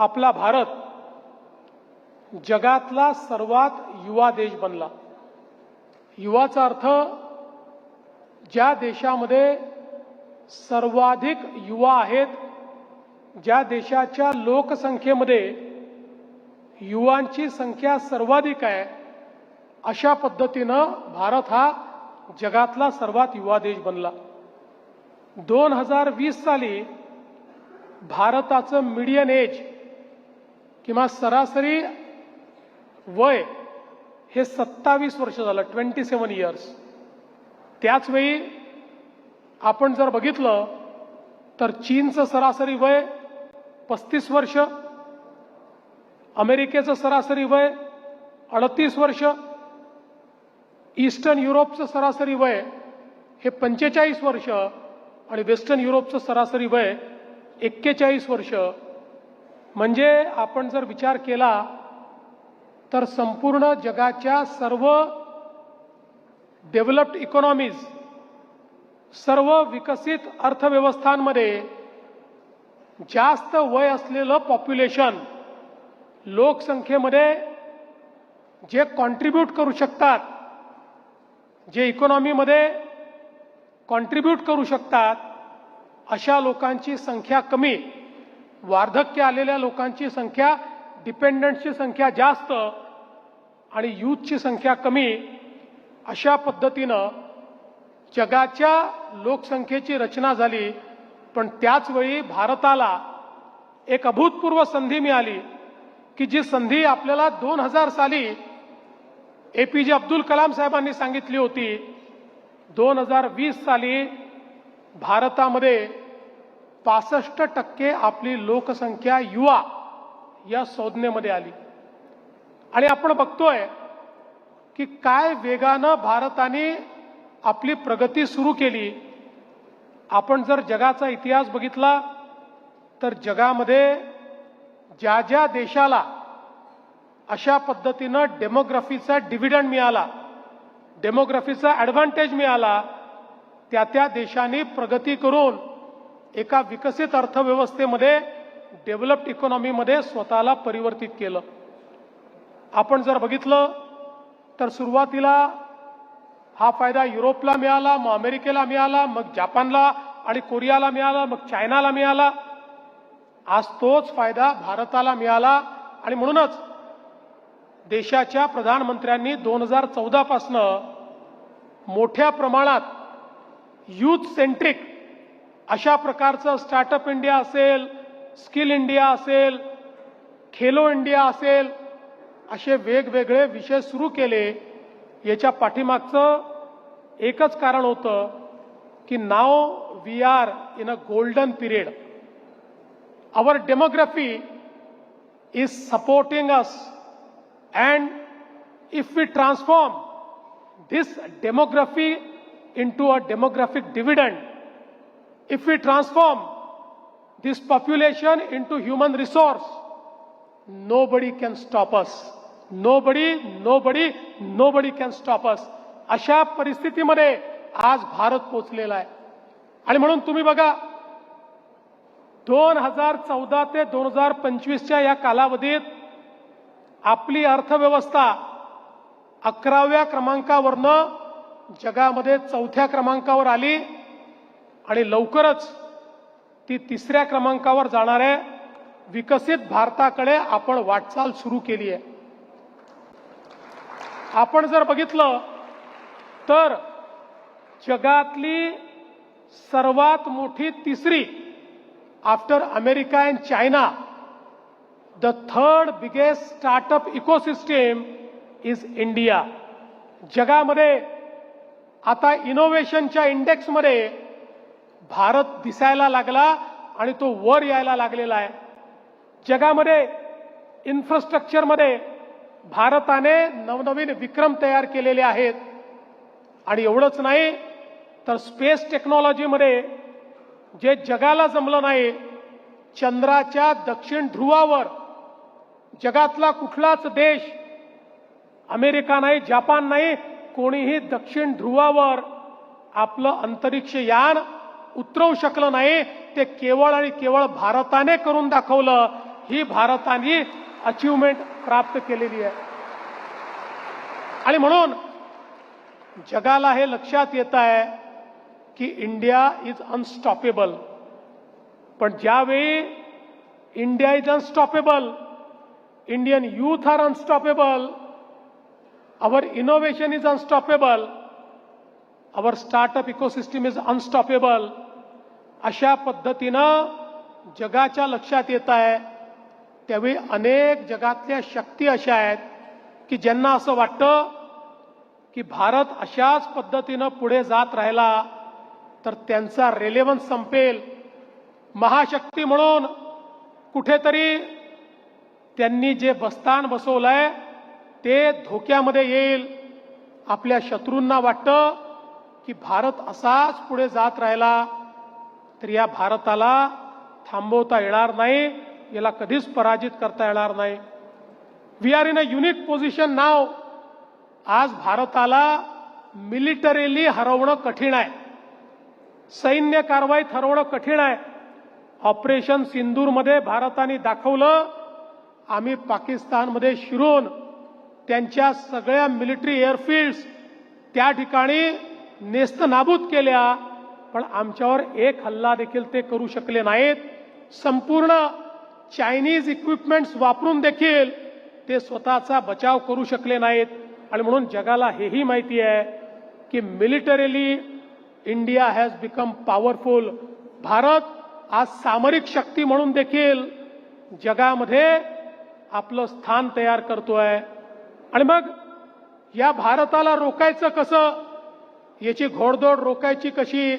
आपला भारत जगातला सर्वात युवा देश बनला। युवाचा अर्थ ज्या देशामध्ये सर्वाधिक युवा आहेत, ज्या देशाच्या लोकसंख्येमध्ये युवांची संख्या सर्वाधिक आहे, अशा पद्धतीनं भारत हा जगातला सर्वात युवा देश बनला। 2020 साली भारताचं मीडियन एज किंवा सरासरी वय हे 27 वर्ष झालं, 27 इयर्स। त्याच वेळी आपण जर बघितलं तर चीनचं सरासरी वय 35 वर्ष, अमेरिकेचं सरासरी वय 38 वर्ष, ईस्टर्न युरोपचं सरासरी वय हे 45 वर्ष आणि वेस्टर्न युरोपचं सरासरी वय 41 वर्ष। म्हणजे आपण जर विचार केला तर संपूर्ण जगाच्या सर्व डेव्हलप्ड इकॉनॉमीज, सर्व विकसित अर्थव्यवस्थांमध्ये जास्त वय असलेलं पॉप्युलेशन, लोकसंख्येमध्ये जे कॉन्ट्रीब्यूट करू शकतात, जे इकॉनॉमीमध्ये कॉन्ट्रीब्यूट करू शकतात, अशा लोकांची संख्या कमी, वार्धक्य आलेल्या लोकांची संख्या, डिपेंडंट्सची संख्या जास्त आणि यूथची संख्या कमी। अशा पद्धतीनं जगाच्या लोकसंख्येची रचना झाली। पण त्याच वेळी भारताला एक अभूतपूर्व संधी मिळाली की जी संधी आपल्याला 2000 साली APJ अब्दुल कलाम साहेबांनी सांगितली होती। 2020 साली भारतामध्ये 65% आपली लोकसंख्या युवा या संज्ञेमध्ये आली आणि आपण बघतोय की काय वेगानं भारताने आपली प्रगती सुरू केली। आपण जर जगाचा इतिहास बघितला तर जगामध्ये ज्या ज्या देशाला अशा पद्धतीनं डेमोग्राफीचा डिव्हिडंड मिळाला, डेमोग्राफीचा ॲडव्हान्टेज मिळाला, त्या त्या देशांनी प्रगती करून एका विकसित अर्थव्यवस्थेमध्ये, डेव्हलप्ड इकॉनॉमीमध्ये स्वतःला परिवर्तित केलं। आपण जर बघितलं तर सुरुवातीला हा फायदा युरोपला मिळाला, मग अमेरिकेला मिळाला, मग जपानला आणि कोरियाला मिळाला, मग चायनाला मिळाला। आज तोच फायदा भारताला मिळाला आणि म्हणूनच देशाच्या प्रधानमंत्र्यांनी 2014 पासनं मोठ्या प्रमाणात यूथ सेंट्रिक अशा प्रकारचं स्टार्टअप इंडिया असेल, स्किल इंडिया असेल, खेलो इंडिया असेल, असे वेगवेगळे विषय सुरू केले। याच्या पाठीमागचं एकच कारण होतं की now we are in a golden period. Our demography is supporting us, and if we transform this demography into a demographic dividend, if we transform this population into human resource, nobody can stop us. Nobody can stop us. अशा परिस्थितीमध्ये आज भारत पोहोचलेला आहे. आणि म्हणून तुम्ही बघा 2014 ते 2025च्या या कालावधीत आपली अर्थव्यवस्था 11व्या क्रमांकावरनं जगामध्ये 4थ्या क्रमांकावर आली आणि लवकरच ती 3ऱ्या क्रमांकावर जाणाऱ्या विकसित भारताकडे आपण वाटचाल सुरू केली आहे. आपण जर बघितलं तर जगातली सर्वात मोठी तिसरी, after America and China, the third biggest startup ecosystem is India. जगामध्ये आता इनोव्हेशनच्या इंडेक्समध्ये भारत दिसायला लागला आणि तो वर यायला लागलेला आहे. जगामध्ये इन्फ्रास्ट्रक्चरमध्ये भारताने नवनवीन विक्रम तयार केलेले आहेत. आणि एवढंच नाही तर स्पेस टेक्नॉलॉजीमध्ये जे जगाला जमलं नाही, चंद्राच्या दक्षिण ध्रुवावर जगातला कुठलाच देश, अमेरिका नाही, जपान नाही, कोणीही दक्षिण ध्रुवावर आपलं अंतरिक्ष यान उतरवू शकलं नाही. ते केवळ आणि केवळ भारताने करून दाखवलं. ही भारताने अचीवमेंट प्राप्त केलेली आहे. आणि म्हणून जगाला हे लक्षात येत आहे की इंडिया इज अनस्टॉपेबल. पण ज्यावेळी India is unstoppable, Indian youth are unstoppable, our innovation is unstoppable, our startup ecosystem is unstoppable, अशा पद्धतीनं जगाच्या लक्षात येत आहे. त्यावेळी अनेक जगातल्या शक्ती अशा आहेत की ज्यांना असं वाटतं की भारत अशाच पद्धतीनं पुढे जात राहिला तर त्यांचा रेलेव्हन्स संपेल. महाशक्ती म्हणून कुठेतरी त्यांनी जे बस्तान बसवलंय ते धोक्यामध्ये येईल. आपल्या शत्रूंना वाटतं की भारत असाच पुढे जात राहिला तर या भारताला थांबवता येणार नाही, याला कधीच पराजित करता येणार नाही. We are in a unique position now. आज भारताला मिलिटरीली हरवणं कठीण आहे, सैन्य कारवाईत हरवणं कठीण आहे. ऑपरेशन सिंदूरमध्ये भारताने दाखवलं आम्ही पाकिस्तानमध्ये शिरून त्यांच्या सगळ्या मिलिटरी एअरफील्ड्स त्या ठिकाणी नेस्तनाबूत केल्या, पण आमच्यावर एक हल्ला देखील ते करू शकले नाहीत. संपूर्ण चायनीज इक्विपमेंट्स वापरून देखील ते स्वतःचा बचाव करू शकले नाहीत. आणि म्हणून जगाला हेही माहिती आहे की militarily India has become powerful. Bharat आज सामरिक शक्ती म्हणून देखील जगामध्ये आपलं स्थान तयार करतोय. आणि मग या भारताला रोखायचं कसं, याची घोडदौड रोखायची कशी,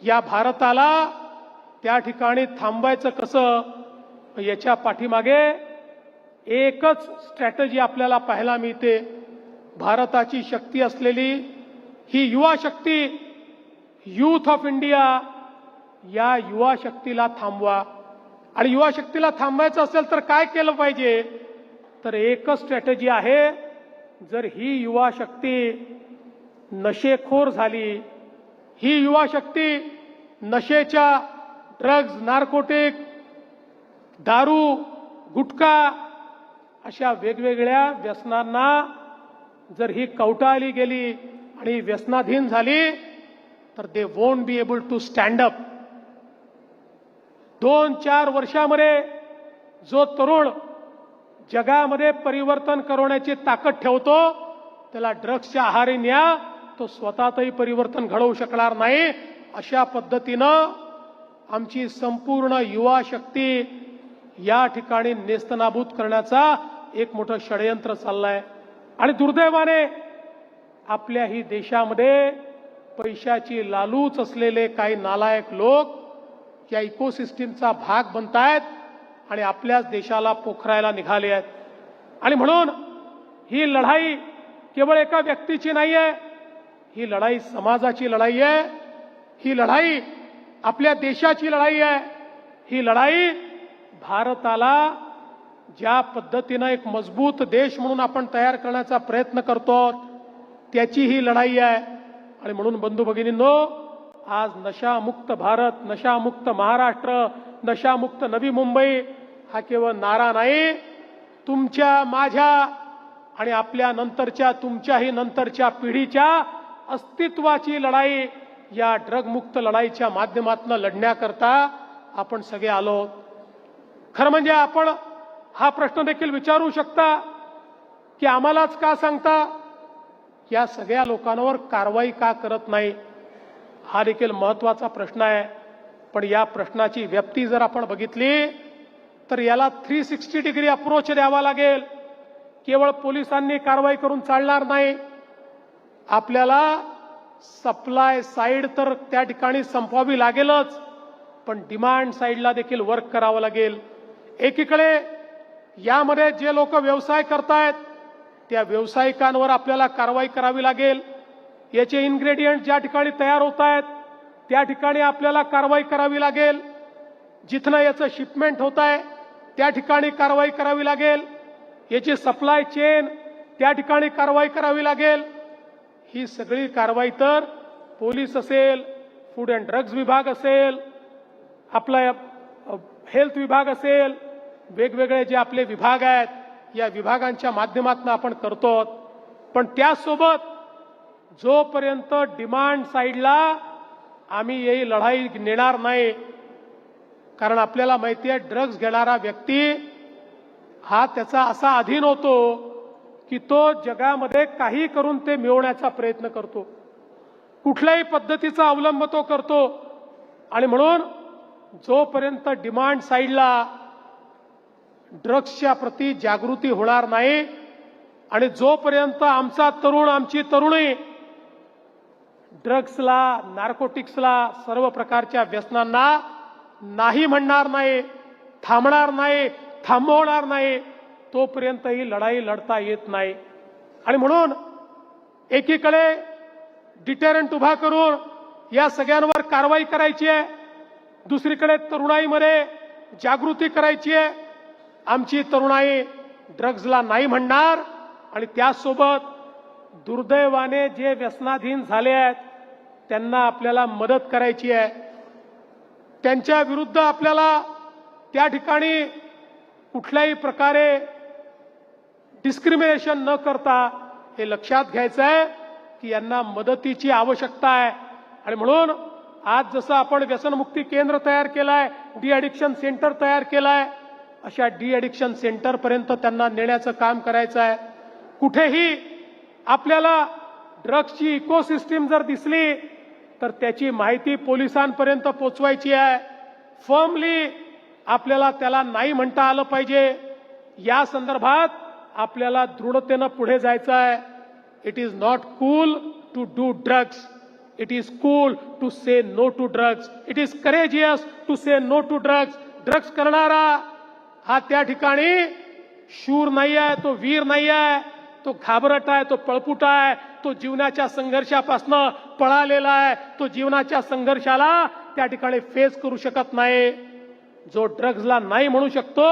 या भारताला त्या ठिकाणी थांबवायचं कसं, याच्या पाठीमागे एकच स्ट्रॅटेजी आपल्याला पाहायला मिळते. भारताची शक्ती असलेली ही युवा शक्ती, यूथ ऑफ इंडिया, या युवा शक्तीला थांबवा. आणि युवा शक्तीला थांबवायचं असेल तर काय केलं पाहिजे, तर एकच स्ट्रॅटेजी आहे. जर ही युवा शक्ती नशेखोर झाली, ही युवा शक्ती नशेच्या ड्रग्ज, नार्कोटिक, दारू, गुटखा अशा वेगवेगळ्या व्यसनांना जर ही कवटाळली गेली आणि व्यसनाधीन झाली तर they won't be able to stand up. 2-4 वर्षामध्ये जो तरुण जगामध्ये परिवर्तन करवण्याची ताकद ठेवतो त्याला ड्रग्सच्या आहारी न्या, तो स्वतःतही परिवर्तन घडवू शकणार नाही. अशा पद्धतीनं आमची संपूर्ण युवा शक्ती या ठिकाणी नेस्तनाबूत करण्याचा एक मोठं षडयंत्र चाललंय. आणि दुर्दैवाने आपल्याही देशामध्ये पैशाची लालूच असलेले काही नालायक लोक या इकोसिस्टीमचा भाग बनतायत आणि आपल्याच देशाला पोखरायला निघाले आहेत. आणि म्हणून ही लढाई केवळ एका व्यक्तीची नाही आहे, ही लढाई समाजाची लढाई आहे, ही लढाई आपल्या देशाची लढाई आहे. ही लढाई भारताला ज्या पद्धतीनं एक मजबूत देश म्हणून आपण तयार करण्याचा प्रयत्न करतो त्याची ही लढाई आहे. आणि म्हणून बंधू भगिनींनो, आज नशामुक्त भारत, नशामुक्त महाराष्ट्र, नशामुक्त नवी मुंबई हा केवळ नारा नाही, तुमच्या, माझ्या आणि आपल्या नंतरच्या, तुमच्याही नंतरच्या पिढीच्या अस्तित्वाची लढाई या ड्रगमुक्त लढाईच्या माध्यमातून लढण्याकरता आपण सगळे आलो. खरं म्हणजे आपण हा प्रश्न देखील विचारू शकता की आम्हालाच का सांगता, या सगळ्या लोकांवर कारवाई का करत नाही, हा देखील महत्वाचा प्रश्न आहे. पण या प्रश्नाची व्याप्ती जर आपण बघितली तर याला 360 डिग्री अप्रोच द्यावा लागेल. केवळ पोलिसांनी कारवाई करून चालणार नाही. आपल्याला सप्लाय साईड तर त्या ठिकाणी संपवावी लागेलच, पण डिमांड साईडला देखील वर्क करावं लागेल. एकीकडे यामध्ये जे लोक व्यवसाय करतायत त्या व्यावसायिकांवर आपल्याला कारवाई करावी लागेल. याचे इन्ग्रेडियंट ज्या ठिकाणी तयार होत आहेत त्या ठिकाणी आपल्याला कारवाई करावी लागेल. जिथनं याचं शिपमेंट होत आहे त्या ठिकाणी कारवाई करावी लागेल. याची सप्लाय चेन त्या ठिकाणी कारवाई करावी लागेल. ही सगळी कारवाई तर पोलीस असेल, फूड अँड ड्रग्ज विभाग असेल, आपला हेल्थ विभाग असेल, वेगवेगळे जे आपले विभाग आहेत या विभागांच्या माध्यमातून आपण करतो. पण त्यासोबत जोपर्यंत डिमांड साईडला आम्ही ही लढाई नेणार नाही, कारण आपल्याला माहिती आहे ड्रग्ज घेणारा व्यक्ती हा त्याचा असा अधीन होतो की तो जगामध्ये काही करून ते मिळवण्याचा प्रयत्न करतो, कुठल्याही पद्धतीचा अवलंब तो करतो. आणि म्हणून जोपर्यंत डिमांड साईडला ड्रग्सच्या प्रती जागृती होणार नाही आणि जोपर्यंत आमचा तरुण आमची तरुणी ड्रग्सला, नार्कोटिक्सला, सर्व प्रकारच्या व्यसनांना नाही म्हणणार नाही, थांबणार नाही, थांबवणार नाही, तोपर्यंत ही लढाई लढता येत नाही. आणि म्हणून एकीकडे डिटेरंट उभा करून या सगळ्यांवर कारवाई करायची आहे, दुसरीकडे तरुणाईमध्ये जागृती करायची आहे. आमची तरुणाई ड्रग्सला नाही म्हणणार आणि त्यासोबत दुर्दैवाने जे व्यसनाधीन झाले आहेत त्यांना आपल्याला मदत करायची आहे. त्यांच्या विरुद्ध आपल्याला त्या ठिकाणी कुठल्याही प्रकारे डिस्क्रिमिनेशन न करता हे लक्षात घ्यायचं आहे की यांना मदतीची आवश्यकता आहे. आणि म्हणून आज जसं आपण व्यसनमुक्ती केंद्र तयार केलंय, डी ॲडिक्शन सेंटर तयार केलंय, अशा डी ॲडिक्शन सेंटर पर्यंत त्यांना नेण्याचं काम करायचं आहे. कुठेही आपल्याला ड्रग्सची इकोसिस्टीम जर दिसली तर त्याची माहिती पोलिसांपर्यंत पोचवायची आहे. फर्मली आपल्याला त्याला नाही म्हणता आलं पाहिजे. या संदर्भात आपल्याला दृढतेनं पुढे जायचं आहे. It is not cool to do drugs, it is cool to say no to drugs, it is courageous to say no to drugs. Drugs करणारा हा त्या ठिकाणी शूर नाही आहे, तो वीर नाही आहे, तो घाबरट आहे, तो पळपुटा आहे, तो जीवनाच्या संघर्षापासून पळालेला आहे, तो जीवनाच्या संघर्षाला त्या ठिकाणी फेस करू शकत नाही. जो ड्रग्सला नाही म्हणू शकतो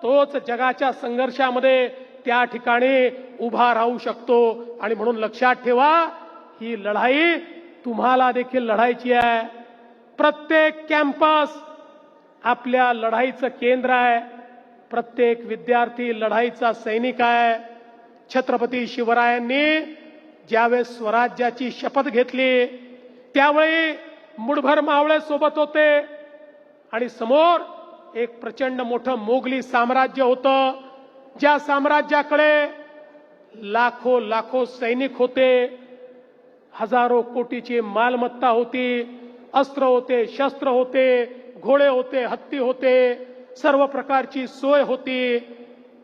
तोच जगाच्या संघर्षामध्ये त्या ठिकाणी उभा राहू शकतो. आणि म्हणून लक्षात ठेवा, ही लढाई तुम्हाला देखील लढायची आहे. प्रत्येक कॅम्पस आपल्या लढाईचं केंद्र आहे, प्रत्येक विद्यार्थी लढाईचा सैनिक आहे. छत्रपती शिवरायांनी ज्यावेळेस स्वराज्याची शपथ घेतली त्यावेळी मुठभर मावळे सोबत होते आणि समोर एक प्रचंड मोठं मोगली साम्राज्य होतं, ज्या साम्राज्याकडे लाखो लाखो सैनिक होते, हजारो कोटीची मालमत्ता होती, अस्त्र होते, शस्त्र होते, घोडे होते, हत्ती होते, सर्व प्रकारची सोय होती.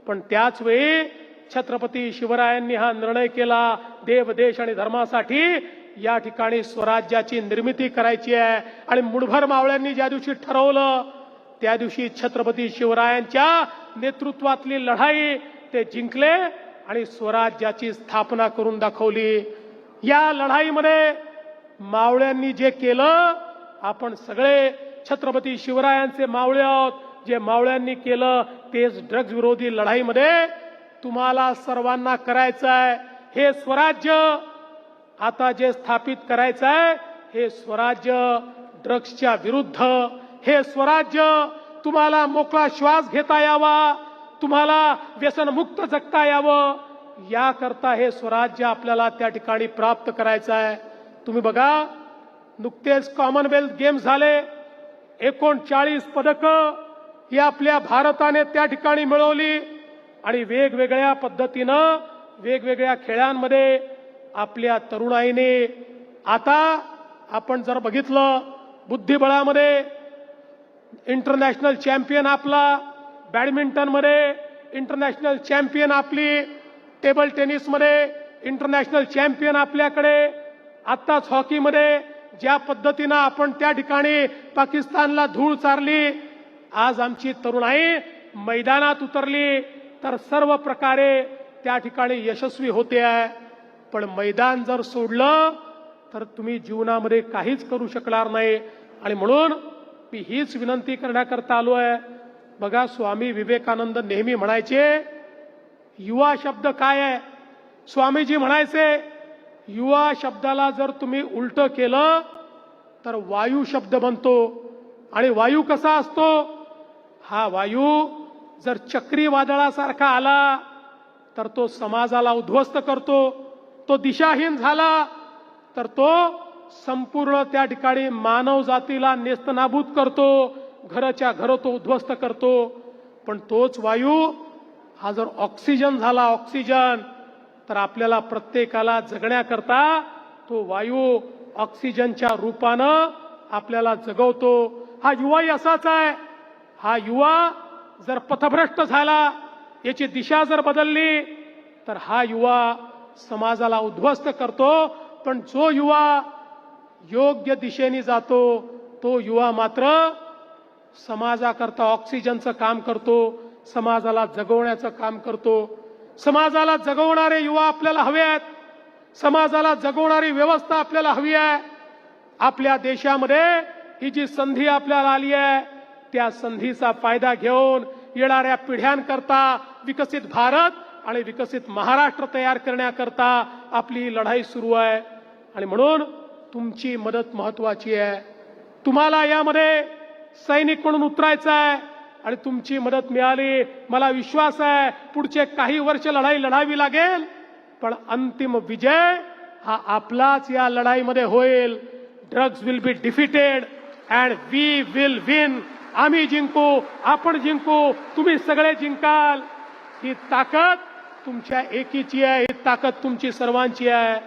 पण त्याच वेळी छत्रपती शिवरायांनी हा निर्णय केला, देव, देश आणि धर्मासाठी या ठिकाणी स्वराज्याची निर्मिती करायची आहे. आणि मुठभर मावळ्यांनी ज्या दिवशी ठरवलं त्या दिवशी छत्रपती शिवरायांच्या नेतृत्वातली लढाई ते जिंकले आणि स्वराज्याची स्थापना करून दाखवली. या लढाईमध्ये मावळ्यांनी जे केलं, आपण सगळे छत्रपती शिवरायांचे मावळे आहोत. जे मावळ्यांनी केलं तेच ड्रग्ज विरोधी लढाईमध्ये तुम्हाला सर्वांना करायचं आहे. हे स्वराज्य आता जे स्थापित करायचं आहे, हे स्वराज्य ड्रग्सच्या विरुद्ध, हे स्वराज्य तुम्हाला मोकळा श्वास घेता यावा, तुम्हाला व्यसनमुक्त जगता यावं, याकरता हे स्वराज्य आपल्याला त्या ठिकाणी प्राप्त करायचं आहे. तुम्ही बघा, नुकतेच कॉमनवेल्थ गेम्स झाले, 39 पदकं ही आपल्या भारताने त्या ठिकाणी मिळवली. आणि वेगवेगळ्या पद्धतीनं वेगवेगळ्या खेळांमध्ये आपल्या तरुणाईने, आता आपण जर बघितलं बुद्धिबळामध्ये इंटरनॅशनल चॅम्पियन आपला, बॅडमिंटनमध्ये इंटरनॅशनल चॅम्पियन आपली, टेबल टेनिसमध्ये इंटरनॅशनल चॅम्पियन आपल्याकडे, आत्ताच हॉकीमध्ये ज्या पद्धतीनं आपण त्या ठिकाणी पाकिस्तानला धूळ चारली, आज आमची तरुणाई मैदानात उतरली तर सर्व प्रकारे त्या ठिकाणी यशस्वी होते आहे. पण मैदान जर सोडलं तर तुम्ही जीवनामध्ये काहीच करू शकणार नाही. आणि म्हणून मी हीच विनंती करण्याकरता आलो आहे. बघा, स्वामी विवेकानंद नेहमी म्हणायचे, युवा शब्द काय आहे? स्वामीजी म्हणायचे, युवा शब्दाला जर तुम्ही उलट केलं तर वायू शब्द बनतो. आणि वायू कसा असतो? हा वायू जर चक्रीवादळासारखा आला तर तो समाजाला उद्ध्वस्त करतो, तो दिशाहीन झाला तर तो संपूर्ण त्या ठिकाणी मानव जातीला नेस्तनाबूत करतो, घराच्या घर तो उद्ध्वस्त करतो. पण तोच वायू हा जर ऑक्सिजन झाला, ऑक्सिजन, तर आपल्याला प्रत्येकाला जगण्याकरता तो वायू ऑक्सिजनच्या रूपानं आपल्याला जगवतो. हा युवाही असाच आहे. हा युवा जर पथभ्रष्ट झाला, याची दिशा जर बदलली, तर हा युवा समाजाला उद्ध्वस्त करतो. पण जो युवा योग्य दिशेने जातो तो युवा मात्र समाजाकरता ऑक्सिजनचं काम करतो, समाजाला जगवण्याचं काम करतो. समाजाला जगवणारे युवा आपल्याला हवे आहेत. समाजाला जगवणारी व्यवस्था आपल्याला हवी आहे. आपल्या देशामध्ये ही जी संधी आपल्याला आली आहे, त्या संधीचा फायदा घेऊन येणाऱ्या पिढ्यांकरता विकसित भारत आणि विकसित महाराष्ट्र तयार करण्याकरता आपली लढाई सुरू आहे. आणि म्हणून तुमची मदत महत्वाची आहे. तुम्हाला यामध्ये सैनिक म्हणून उतरायचं आहे आणि तुमची मदत मिळाली, मला विश्वास आहे पुढचे काही वर्ष लढाई लढावी लागेल, पण अंतिम विजय हा आपलाच या लढाईमध्ये होईल. Drugs will be defeated and we will win. आम्ही जिंकू, आपण जिंकू, तुम्ही सगळे जिंकाल. ही ताकद तुमच्या एकीची आहे, ही ताकद तुमची सर्वांची आहे.